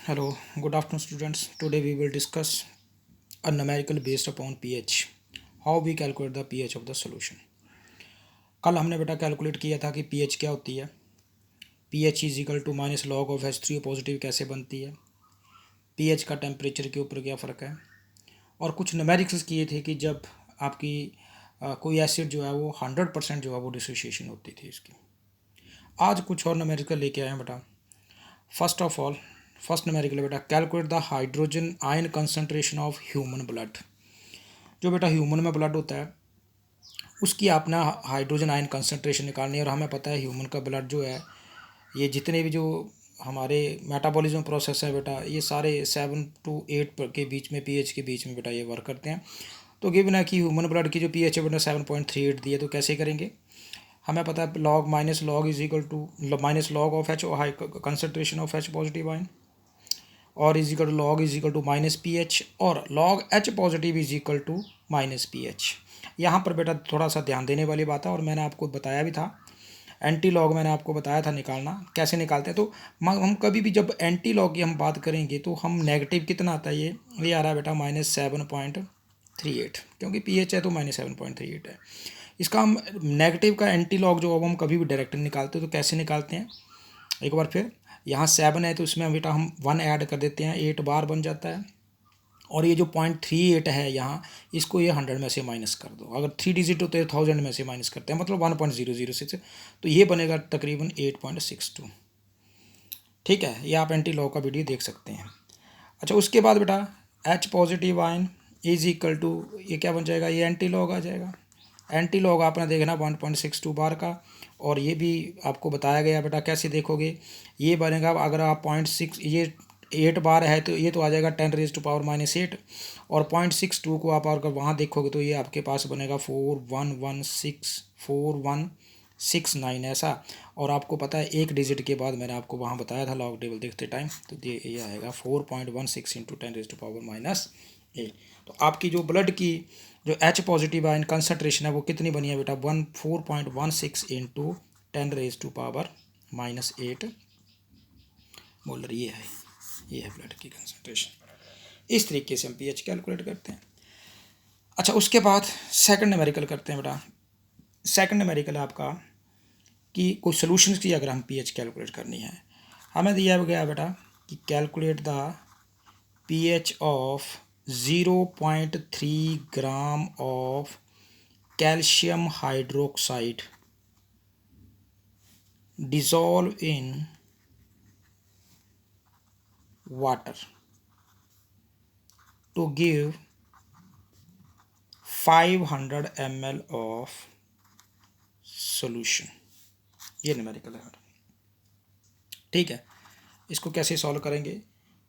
Hello, good afternoon students. Today we will discuss a numerical based upon pH. How we calculate the pH of the solution. कल हमने बेटा calculate किया था कि pH क्या होती है, pH is equal to minus log of H3O positive कैसे बनती है, pH का टेम्परेचर के ऊपर क्या फ़र्क है, और कुछ न्यूमेरिक्स किए थे कि जब आपकी कोई एसिड जो है वो 100% जो है वो डिसोसिएशन होती थी इसकी। आज कुछ और न्यूमेरिकल लेके आए हैं बेटा। फर्स्ट न्यूमेरिकल बेटा, calculate the hydrogen ion concentration of human blood. जो बेटा ह्यूमन में ब्लड होता है उसकी आपने हाइड्रोजन आयन कंसंट्रेशन निकालनी है। और हमें पता है ह्यूमन का ब्लड जो है, ये जितने भी जो हमारे मेटाबॉलिज्म प्रोसेस है बेटा, ये सारे 7 to 8 के बीच में, पीएच के बीच में बेटा ये वर्क करते हैं। तो गिवन है कि ह्यूमन ब्लड की जो पीएच है बेटा 7.38 दी है, तो कैसे करेंगे? हमें पता है log minus log is equal to minus log of H high concentration of H positive ion, और is equal to log is equal to minus P H, और log H positive is equal to minus P H. यहाँ पर बेटा थोड़ा सा ध्यान देने वाली बात है, और मैंने आपको बताया भी था एंटी लॉग, मैंने आपको बताया था निकालना कैसे निकालते हैं। तो हम कभी भी जब एंटी लॉग की हम बात करेंगे तो हम नेगेटिव कितना आता है, ये आ रहा है बेटा -7.38, क्योंकि पी एच है तो -7.38 है। इसका हम नेगेटिव का एंटी लॉग जो हम कभी भी डायरेक्ट निकालते हैं, तो कैसे निकालते हैं एक बार फिर। यहाँ 7 है तो इसमें बेटा हम 1 ऐड कर देते हैं, 8 बार बन जाता है। और ये जो 0.38 है यहाँ, इसको ये 100 में से माइनस कर दो। अगर 3 डिजिट होते हैं 1000 में से माइनस करते हैं, मतलब 1.006, तो ये बनेगा तकरीबन 8.62। ठीक है, ये आप एंटी लॉग का वीडियो देख सकते हैं। अच्छा, उसके बाद बेटा H positive ion is equal to, ये क्या बन जाएगा, ये एंटी लॉग आ जाएगा। एंटी लॉग आपने देखना 1.62 बार का, और ये भी आपको बताया गया बेटा कैसे देखोगे। ये बनेगा अगर आप 0.6, ये 8 बार है तो ये तो आ जाएगा 10⁻⁻8, और 0.62 को आप अगर वहाँ देखोगे तो ये आपके पास बनेगा 4169 ऐसा। और आपको पता है एक डिजिट के बाद मैंने आपको वहाँ बताया था लॉग टेबल देखते टाइम, तो ये आएगा 4.16 इंटू 10⁻⁻8। तो आपकी जो ब्लड की जो एच पॉजिटिव आयन कंसनट्रेशन है वो कितनी बनी है बेटा, 4.16 इंटू 10⁻⁻8 मोलर। ये है ब्लड की कंसनट्रेशन। इस तरीके से हम पीएच कैलकुलेट करते हैं। अच्छा, उसके बाद सेकंड न्यूमेरिकल करते हैं बेटा। सेकंड न्यूमेरिकल आपका कि कोई सोल्यूशन की अगर हम पीएच कैलकुलेट करनी है, हमें दिया गया बेटा कि calculate the pH of 0.3 gram of calcium hydroxide dissolve in water to give 500 ml of solution। ये न्यूमेरिकल है। ठीक है, इसको कैसे सॉल्व करेंगे,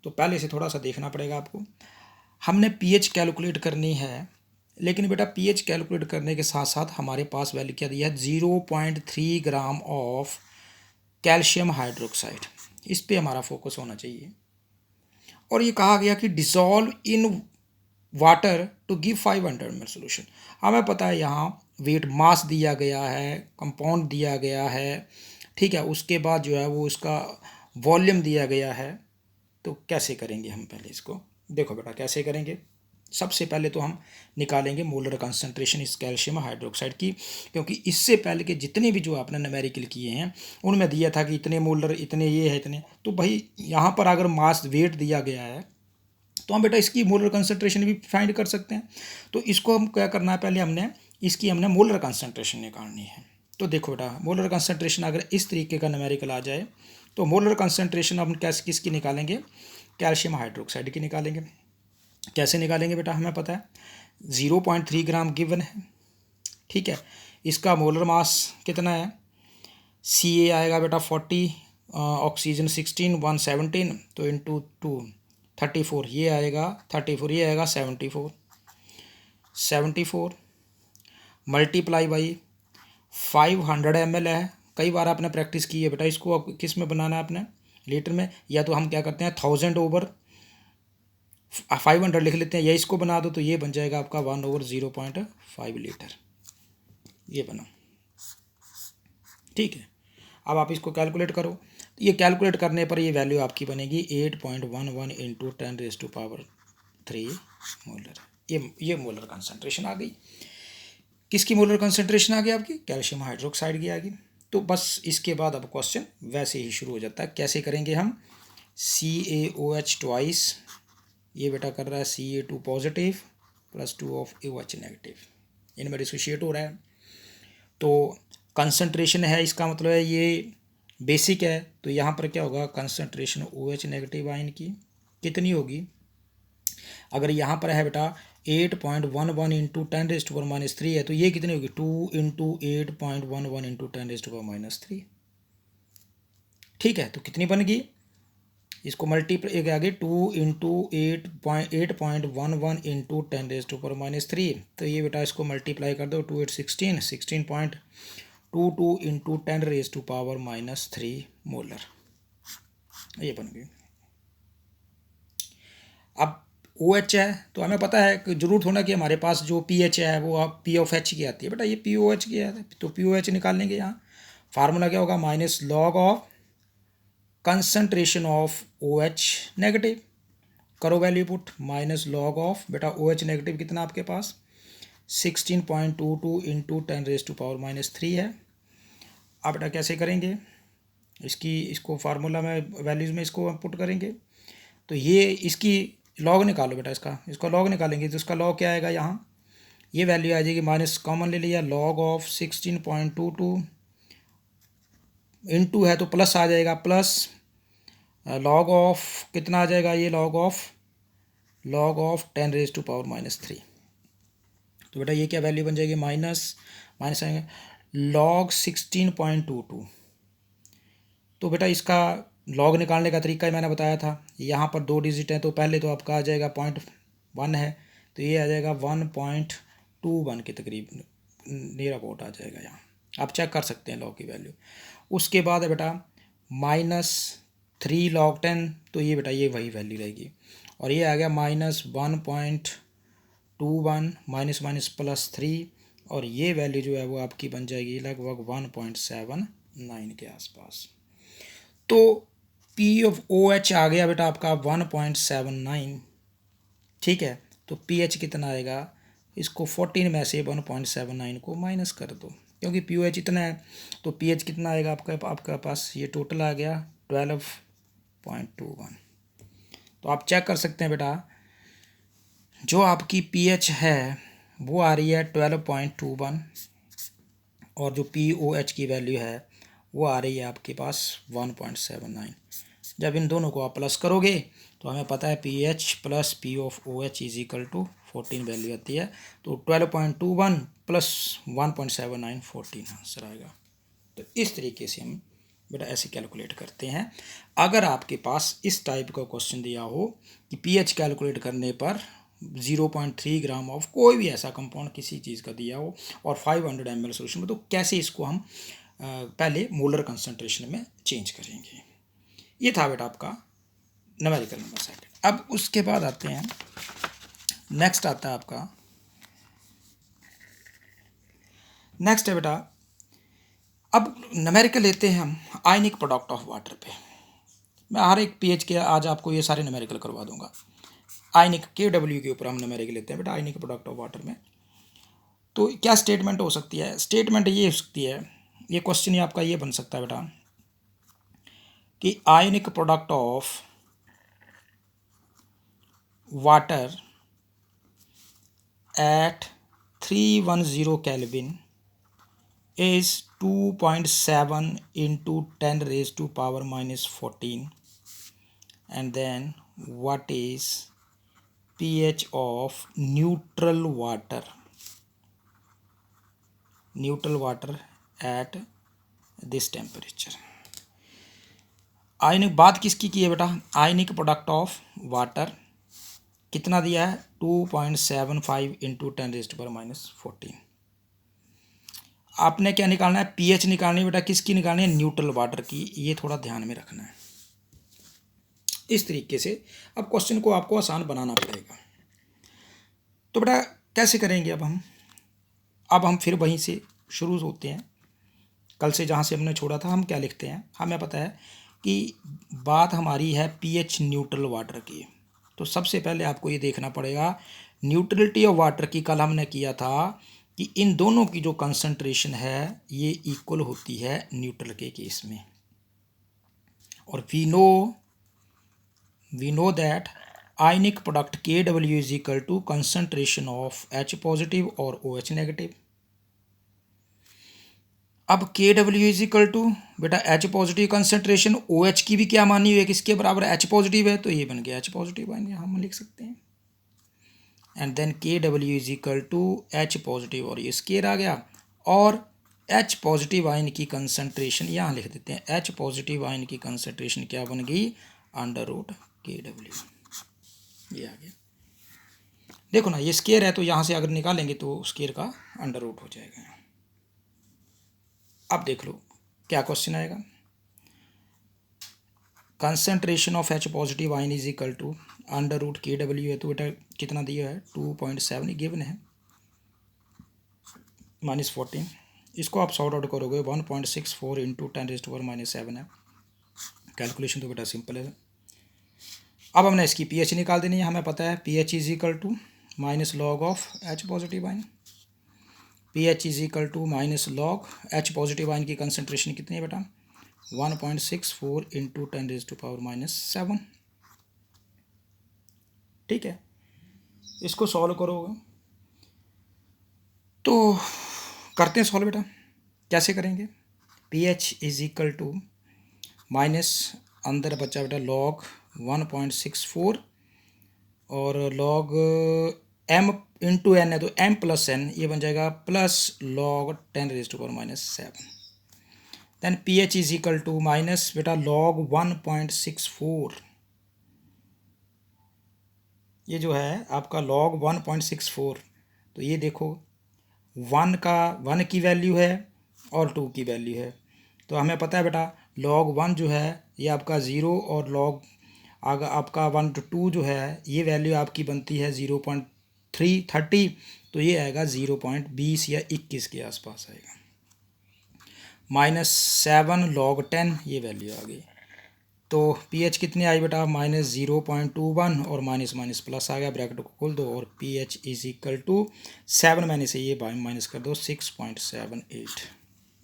तो पहले से थोड़ा सा देखना पड़ेगा आपको। हमने पीएच कैलकुलेट करनी है, लेकिन बेटा पीएच कैलकुलेट करने के साथ साथ हमारे पास वैल्यू क्या दिया है, 0.3 ग्राम ऑफ कैल्शियम हाइड्रोक्साइड। इस पे हमारा फोकस होना चाहिए। और ये कहा गया कि dissolve in water to give 500 ml solution. हमें पता है यहाँ वेट मास दिया गया है, कंपाउंड दिया गया है, ठीक है, उसके बाद जो है वो इसका वॉल्यूम दिया गया है। तो कैसे करेंगे हम, पहले इसको देखो बेटा कैसे करेंगे। सबसे पहले तो हम निकालेंगे मोलर कंसंट्रेशन इस कैल्शियम हाइड्रोक्साइड की, क्योंकि इससे पहले के जितने भी जो आपने न्यूमेरिकल किए हैं उनमें दिया था कि इतने मोलर, इतने ये है, इतने। तो भाई यहाँ पर अगर मास वेट दिया गया है तो हम बेटा इसकी मोलर कंसंट्रेशन भी फाइंड कर सकते हैं। तो इसको हम क्या करना है, पहले हमने मोलर कंसंट्रेशन निकालनी है। तो देखो बेटा मोलर कंसंट्रेशन अगर इस तरीके का न्यूमेरिकल आ जाए, तो मोलर कंसंट्रेशन हम कैसे किसकी निकालेंगे, कैल्शियम हाइड्रोक्साइड की निकालेंगे। कैसे निकालेंगे बेटा, हमें पता है 0.3 ग्राम गिवन है। ठीक है, इसका मोलर मास कितना है, सी ए आएगा बेटा 40, ऑक्सीजन 16, 117, तो इंटू 2 34, ये आएगा 34, ये आएगा 74 मल्टीप्लाई बाई 500 ml है। कई बार आपने प्रैक्टिस की है बेटा, इसको अब किस में बनाना है आपने, लीटर में, या तो हम क्या करते हैं 1000/500 लिख लेते हैं, या इसको बना दो तो ये बन जाएगा आपका 1/0.5 लीटर। ये बना। ठीक है, अब आप इसको कैलकुलेट करो। ये कैलकुलेट करने पर ये वैल्यू आपकी बनेगी 8.11 इंटू 10⁻³ मोलर। ये मोलर कंसंट्रेशन आ गई। किसकी मोलर कंसंट्रेशन आ गई आपकी? कैल्शियम हाइड्रोक्साइड की आ गई। तो बस इसके बाद अब क्वेश्चन वैसे ही शुरू हो जाता है। कैसे करेंगे हम? CaOH ट्वाइस, ये बेटा कर रहा है Ca2 positive plus 2 of OH negative, इनमें डिसोशिएट हो रहा है। तो कंसंट्रेशन है, इसका मतलब है ये बेसिक है, तो यहाँ पर क्या होगा? कंसंट्रेशन OH नेगेटिव आयन की कितनी होगी? अगर यहाँ पर है बेटा 8.11 इंटू 10⁻³ है, तो ये कितनी होगी? 2 इंटू 8.11 इंटू 10⁻³ ठीक है। तो कितनी बन गई? इसको मल्टीप्लाई आगे 2 इंटू 8.11 इंटू 10⁻³ तो ये बेटा इसको मल्टीप्लाई कर दो, 2 8 16 16.22 इंटू 10⁻³ मोलर, ये बन गई। अब OH है तो हमें पता है कि जरूरत होना कि हमारे पास जो pH है वो आप P(OH) की आती है बेटा, ये POH की है, तो POH निकाल लेंगे। यहाँ फार्मूला क्या होगा? Minus log of concentration of OH negative, करो value put, minus log of बेटा OH नेगेटिव कितना आपके पास? 16.22 इंटू 10⁻³ है। अब बेटा कैसे करेंगे इसको फार्मूला में वैल्यूज़ में इसको पुट करेंगे, तो ये इसकी लॉग निकालो बेटा, इसका लॉग निकालेंगे तो इसका लॉग क्या आएगा? यहाँ ये वैल्यू आ जाएगी, माइनस कॉमन ले लिया, लॉग ऑफ 16.22 इंटू है तो प्लस आ जाएगा, प्लस लॉग ऑफ कितना आ जाएगा? ये लॉग ऑफ 10⁻³ तो बेटा ये क्या वैल्यू बन जाएगी? माइनस आएंगे लॉग 16.22। तो बेटा इसका लॉग निकालने का तरीका मैंने बताया था, यहाँ पर 2 डिजिट हैं, तो पहले तो आपका आ जाएगा 0.1 है, तो ये आ जाएगा 1.21 के तकरीब नियर अबाउट आ जाएगा। यहाँ आप चेक कर सकते हैं लॉग की वैल्यू। उसके बाद है बेटा -3 log 10, तो ये बेटा ये वही वैल्यू रहेगी, और ये आ गया -1.21 माइनस प्लस 3, और ये वैल्यू जो है वो आपकी बन जाएगी लगभग 1.79 के आसपास। तो POH आ गया बेटा आपका 1.79 ठीक है। तो pH कितना आएगा? इसको 14 में से 1.79 को माइनस कर दो, क्योंकि POH इतना है, तो pH कितना आएगा आपका पास? ये टोटल आ गया 12.21। तो आप चेक कर सकते हैं बेटा, जो आपकी pH है वो आ रही है 12.21, और जो POH की वैल्यू है वो आ रही है आपके पास 1.79। जब इन दोनों को आप प्लस करोगे तो हमें पता है pH plus P of OH is equal to 14 value आती है, तो 12.21 प्लस 1.79 14 आंसर आएगा। तो इस तरीके से हम बेटा ऐसे कैलकुलेट करते हैं। अगर आपके पास इस टाइप का क्वेश्चन दिया हो कि pH कैलकुलेट करने पर 0.3 ग्राम ऑफ कोई भी ऐसा कंपाउंड किसी चीज़ का दिया हो और 500 ml सोल्यूशन में, तो कैसे इसको हम पहले मोलर कंसंट्रेशन में चेंज करेंगे। ये था बेटा आपका न्यूमेरिकल नंबर सेकंड। अब उसके बाद आते हैं, नेक्स्ट आता है आपका, नेक्स्ट है बेटा, अब न्यूमेरिकल लेते हैं हम आयनिक प्रोडक्ट ऑफ वाटर पे। मैं हर एक पेज के आज आपको ये सारे न्यूमेरिकल करवा दूंगा। आयनिक KW के ऊपर हम न्यूमेरिकल लेते हैं बेटा आयनिक प्रोडक्ट ऑफ वाटर में। तो क्या स्टेटमेंट हो सकती है? स्टेटमेंट ये हो सकती है, ये क्वेश्चन ही आपका ये बन सकता है बेटा कि आयनिक product of water at 310 Kelvin is 2.7 into 10⁻⁻14, and then what is pH of neutral water at this temperature। आयनिक बात किसकी की है बेटा? आयनिक प्रोडक्ट ऑफ वाटर कितना दिया है? 2.75 इंटू 10⁻⁻14। आपने क्या निकालना है? pH निकालनी है बेटा, किसकी निकालनी है? न्यूट्रल वाटर की। ये थोड़ा ध्यान में रखना है। इस तरीके से अब क्वेश्चन को आपको आसान बनाना पड़ेगा। तो बेटा कैसे करेंगे अब हम फिर वहीं से शुरू होते हैं, कल से जहाँ से हमने छोड़ा था। हम क्या लिखते हैं? हमें पता है कि बात हमारी है पीएच न्यूट्रल वाटर की। तो सबसे पहले आपको ये देखना पड़ेगा न्यूट्रलिटी ऑफ वाटर की कल हमने किया था कि इन दोनों की जो कंसंट्रेशन है ये इक्वल होती है न्यूट्रल के केस में। और we know that ionic product KW is equal to concentration of H positive और OH नेगेटिव। अब KW इज इक्वल टू बेटा H पॉजिटिव कंसंट्रेशन, OH की भी क्या मानी हुई है, किसके बराबर H पॉजिटिव है, तो ये बन गया H पॉजिटिव आएंगे, हम लिख सकते हैं। And then KW is equal to H positive और ये स्केयर आ गया, और H पॉजिटिव आयन की कंसंट्रेशन यहाँ लिख देते हैं, H पॉजिटिव आयन की कंसंट्रेशन क्या बन गई, अंडर रूट KW, ये आ गया। देखो ना ये स्केयर है तो यहाँ से अगर निकालेंगे तो स्केयर का अंडर रूट हो जाएगा। अब देख लो क्या क्वेश्चन आएगा, concentration of H positive ion is equal to under root KW है, तो बेटा कितना दिया है 2.7 गिवन है, -14। इसको आप सॉर्ट आउट करोगे 1.64 इंटू 10⁻⁻7 है, कैलकुलेशन तो बेटा सिंपल है। अब हमने इसकी pH निकाल देनी है, हमें पता है pH is equal to minus log of H positive ion, pH is equal to minus log H positive ion की कंसंट्रेशन कितनी है बेटा 1.64 इंटू 10⁻⁻7। ठीक है, इसको सॉल्व करोगे तो करते हैं सॉल्व बेटा, कैसे करेंगे, pH is equal to minus अंदर बचा बेटा लॉग 1.64 और लॉग m इंटू एन है तो m प्लस n, ये बन जाएगा plus log 10⁻⁻7। Then pH is equal to minus बेटा लॉग 1.64, ये जो है आपका लॉग 1.64, तो ये देखो 1 की वैल्यू है और 2 की वैल्यू है, तो हमें पता है बेटा log 1 जो है ये आपका 0 और log आगा आपका 1 to 2 जो है ये वैल्यू आपकी बनती है 0.330, तो ये आएगा 0.20 या 21 के आसपास आएगा, -7 log 10 ये वैल्यू आ गई। तो pH कितनी आई बेटा -0.21 और माइनस माइनस प्लस आ गया, ब्रैकेट को खोल दो और pH इज इक्वल टू 7 मैंने से ये माइनस कर दो 6.78,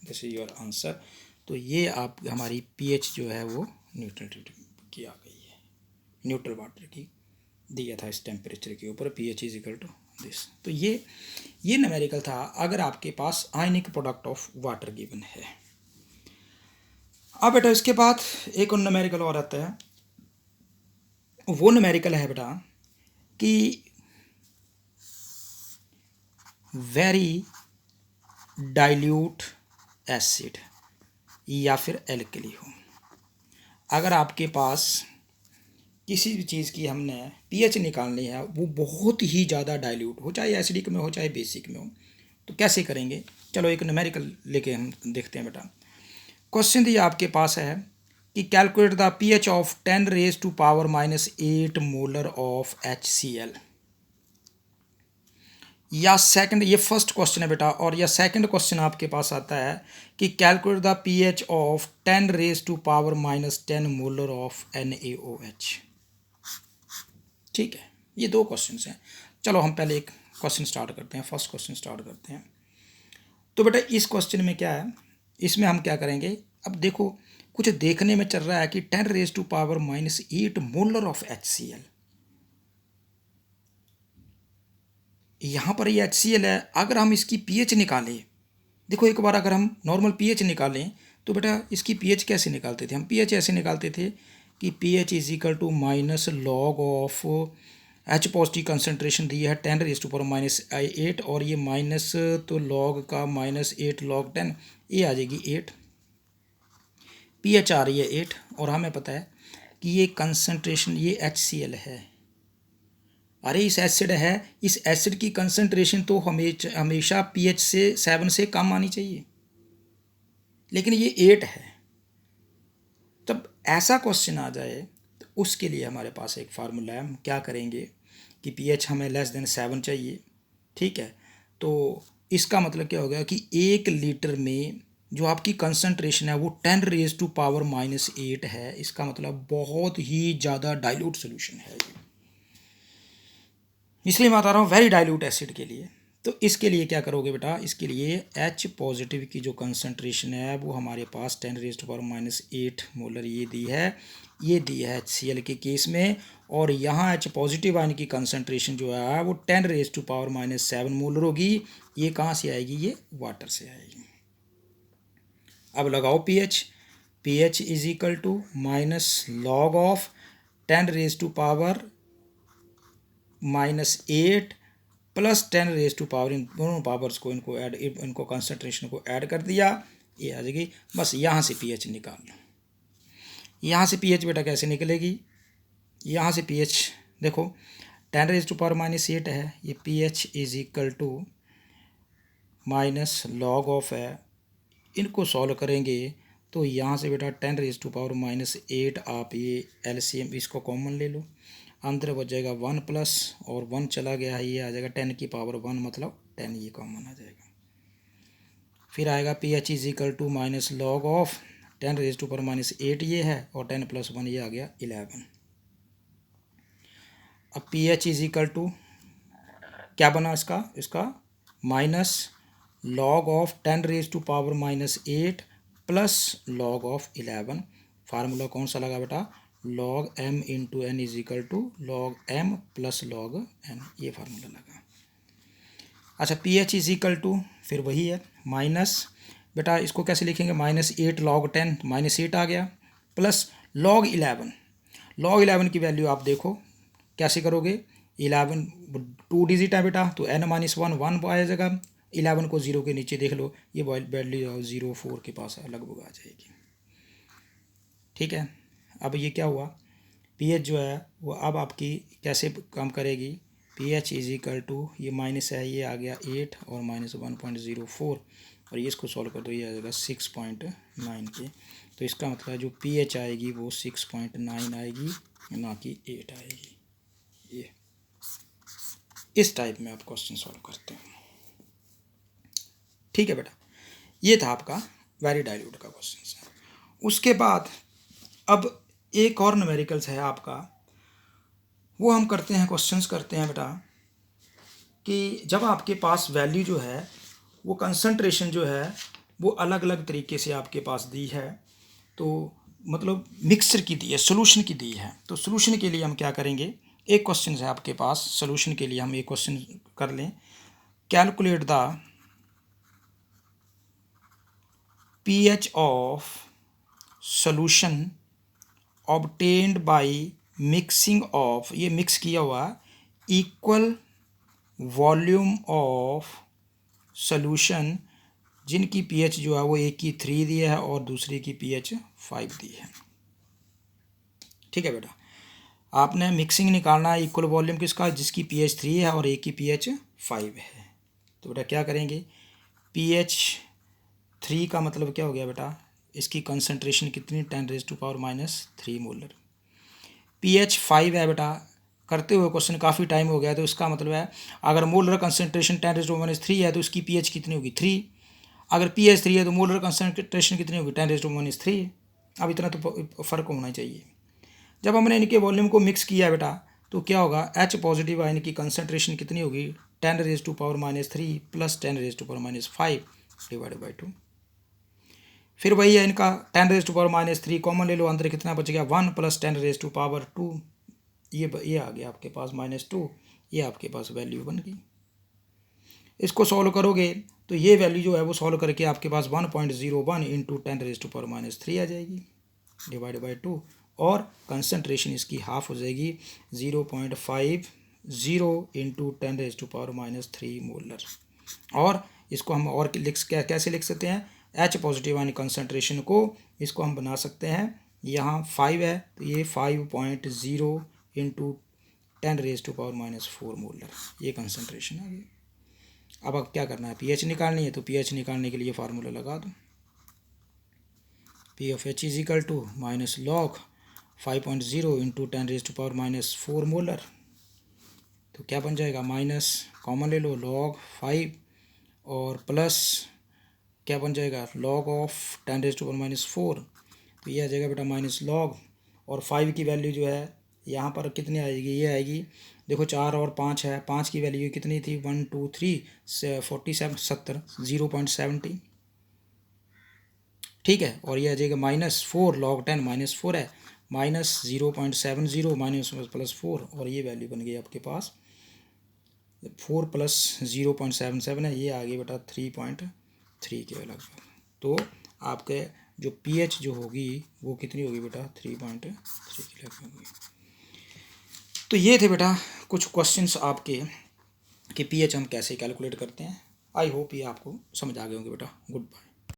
दिस इज योर आंसर। तो ये आप हमारी pH जो है वो न्यूट्रल की आ गई है, न्यूट्रल वाटर की दिया था इस टेम्परेचर के ऊपर pH is equal to this. तो ये न्यूमेरिकल था अगर आपके पास ionic product of water given है। अब बेटा इसके बाद एक और न्यूमेरिकल और आता है, वो न्यूमेरिकल है बेटा कि वेरी डाइल्यूट एसिड या फिर एल्कली हो, अगर आपके पास किसी भी चीज़ की हमने pH निकालनी है वो बहुत ही ज़्यादा डाइल्यूट हो, चाहे एसिडिक में हो चाहे बेसिक में हो, तो कैसे करेंगे, चलो एक न्यूमेरिकल लेके हम देखते हैं बेटा। क्वेश्चन दिया आपके पास है कि calculate the pH of 10⁻⁻8 molar of HCl, या सेकंड, ये फर्स्ट क्वेश्चन है बेटा, और या सेकंड क्वेश्चन आपके पास आता है कि calculate the pH of 10⁻⁻10 molar of NaOH। ठीक है, ये दो क्वेश्चन हैं, चलो हम पहले एक क्वेश्चन स्टार्ट करते हैं, फर्स्ट क्वेश्चन स्टार्ट करते हैं। तो बेटा इस क्वेश्चन में क्या है, इसमें हम क्या करेंगे, अब देखो कुछ देखने में चल रहा है कि 10⁻⁻8 मोलर ऑफ HCl, यहाँ पर ये HCl है, अगर हम इसकी pH निकालें, देखो एक बार अगर हम नॉर्मल pH निकालें तो बेटा इसकी pH कैसे निकालते थे, हम pH ऐसे निकालते थे कि pH is equal to minus log of H positive concentration दी है 10⁻⁻8 और ये माइनस तो लॉग का -8 log 10, ये आ जाएगी 8, pH आ रही है 8, और हमें पता है कि ये कंसनट्रेशन ये HCl है, अरे इस एसिड है, इस एसिड की कंसंट्रेशन तो हमेशा pH से 7 से कम आनी चाहिए, लेकिन ये 8 है। तब ऐसा क्वेश्चन आ जाए तो उसके लिए हमारे पास एक फार्मूला है, हम क्या करेंगे कि pH हमें <7 चाहिए, ठीक है, तो इसका मतलब क्या होगा कि 1 लीटर में जो आपकी कंसंट्रेशन है वो 10⁻⁻8 है। इसका मतलब बहुत ही ज़्यादा डाइल्यूट सोल्यूशन है ये, इसलिए मैं बता रहा हूँ वेरी डाइल्यूट एसिड के लिए। तो इसके लिए क्या करोगे बेटा, इसके लिए H पॉजिटिव की जो कंसंट्रेशन है वो हमारे पास 10⁻⁻8 मोलर ये दी है HCl के केस में, और यहाँ H पॉजिटिव आयन की कंसंट्रेशन जो है वो 10⁻7 मोलर होगी। ये कहाँ से आएगी, ये वाटर से आएगी। अब लगाओ pH is equal to minus log of 10⁻⁻8 plus 10⁻, इन दोनों पावर्स को इनको कंसंट्रेशन को ऐड कर दिया, ये आ जाएगी। बस यहाँ से pH निकाल लो। यहाँ से pH बेटा कैसे निकलेगी, यहाँ से pH देखो 10⁻⁻8 है, ये pH is equal to minus log of है, इनको सॉल्व करेंगे तो यहाँ से बेटा 10⁻⁻8 आप ये LCM इसको कॉमन ले लो, अंदर बच जाएगा 1 प्लस और 1 चला गया है, ये आ जाएगा 10⁻1 मतलब 10, ये कॉमन आ जाएगा। फिर आएगा pH is equal to minus log of 10⁻8 ये है और 10 + 1 ये आ गया 11। अब pH इज इक्वल टू क्या बना इसका minus log of 10⁻⁻8 plus log of 11। Formula कौन सा लगा बेटा, log m into n is equal to log m plus log n, ये फार्मूला लगा। अच्छा pH इज इक्वल टू फिर वही है माइनस, बेटा इसको कैसे लिखेंगे, -8 log 10, -8 आ गया, प्लस log 11। log 11 की वैल्यू आप देखो कैसे करोगे, 11 2 डिजिट है बेटा, तो n-1 1 आ जाएगा, 11 को 0 के नीचे देख लो, ये वैल्यू 0.4 के पास लगभग आ जाएगी। ठीक है, अब ये क्या हुआ, pH जो है वो अब आपकी कैसे काम करेगी, pH इज इक्वल टू ये माइनस है, ये आ गया 8 और -1.04, और ये इसको सॉल्व कर दो, ये आ जाएगा 6.9 के। तो इसका मतलब जो pH आएगी वो 6.9 आएगी, ना कि 8 आएगी। ये इस टाइप में आप क्वेश्चन सॉल्व करते हैं। ठीक है बेटा, ये था आपका वेरी डाइल्यूट का क्वेश्चन है। उसके बाद अब एक और न्यूमेरिकल्स है आपका, वो हम करते हैं, क्वेश्चंस करते हैं बेटा कि जब आपके पास वैल्यू जो है वो कंसंट्रेशन जो है वो अलग अलग तरीके से आपके पास दी है, तो मतलब मिक्सचर की दी है, सोल्यूशन की दी है। तो सोल्यूशन के लिए हम क्या करेंगे, एक क्वेश्चन है आपके पास, सोल्यूशन के लिए हम एक क्वेश्चन कर लें, calculate the pH of solution obtained by mixing of, ये मिक्स किया हुआ इक्वल वॉल्यूम ऑफ सोल्यूशन जिनकी pH जो है वो एक की 3 दी है और दूसरी की pH 5 दी है। ठीक है बेटा, आपने मिक्सिंग निकालना है इक्वल वॉल्यूम किसका, जिसकी pH 3 है और एक की pH 5 है। तो बेटा क्या करेंगे, pH 3 का मतलब क्या हो गया बेटा, इसकी कंसंट्रेशन कितनी, 10⁻³ मोलर। pH 5 है बेटा, करते हुए क्वेश्चन काफ़ी टाइम हो गया, तो इसका मतलब है अगर मोलर कंसंट्रेशन 10⁻³ है तो इसकी pH कितनी होगी 3, अगर pH 3 है तो मोलर कंसंट्रेशन कितनी होगी 10⁻3। अब इतना तो फ़र्क होना चाहिए। जब हमने इनके वॉल्यूम को मिक्स किया बेटा तो क्या होगा, H पॉजिटिव आयन की कंसंट्रेशन कितनी होगी 10⁻³ प्लस 10⁻5 डिवाइड बाई 2। फिर वही है इनका 10⁻³ कॉमन ले लो, अंदर कितना बच गया 1 प्लस 10⁻²2, ये आ गया आपके पास -2, ये आपके पास वैल्यू बन गई। इसको सॉल्व करोगे तो ये वैल्यू जो है वो सॉल्व करके आपके पास 1.01 इंटू 10⁻³ आ जाएगी डिवाइड बाई 2, और कंसंट्रेशन इसकी हाफ हो जाएगी 0.50 इंटू 10⁻³ मोलर। और इसको हम और कैसे लिख सकते हैं, H पॉजिटिव आयन कंसंट्रेशन को इसको हम बना सकते हैं, यहाँ 5 है तो ये 5.0 इंटू 10⁻⁻4 मोलर, ये कंसंट्रेशन आ गई। अब क्या करना है, pH निकालनी है, तो pH निकालने के लिए फार्मूला लगा दो, P of H is equal to minus log 5.0 into 10⁻⁻4 molar. तो क्या बन जाएगा, माइनस कॉमन ले लो log 5 और प्लस क्या बन जाएगा, log ऑफ 10⁻⁻⁴, तो ये आ जाएगा बेटा माइनस लॉग, और 5 की वैल्यू जो है यहाँ पर कितनी आएगी, ये आएगी, देखो 4 और 5 है, 5 की वैल्यू कितनी थी, 1 2 3 47 70 0.70, ठीक है। और ये आ जाएगा -4 log 10 -4 है, -0.70 माइनस प्लस 4, और ये वैल्यू बन गई आपके पास 4 + 0.77 है, ये आ गई बेटा 3.3 के लगभग। तो आपके जो pH जो होगी वो कितनी होगी बेटा, 3.3 के लगभग होगी। तो ये थे बेटा कुछ क्वेश्चंस आपके कि pH हम कैसे कैलकुलेट करते हैं। आई होप ये आपको समझ आ गए होंगे बेटा। Good bye.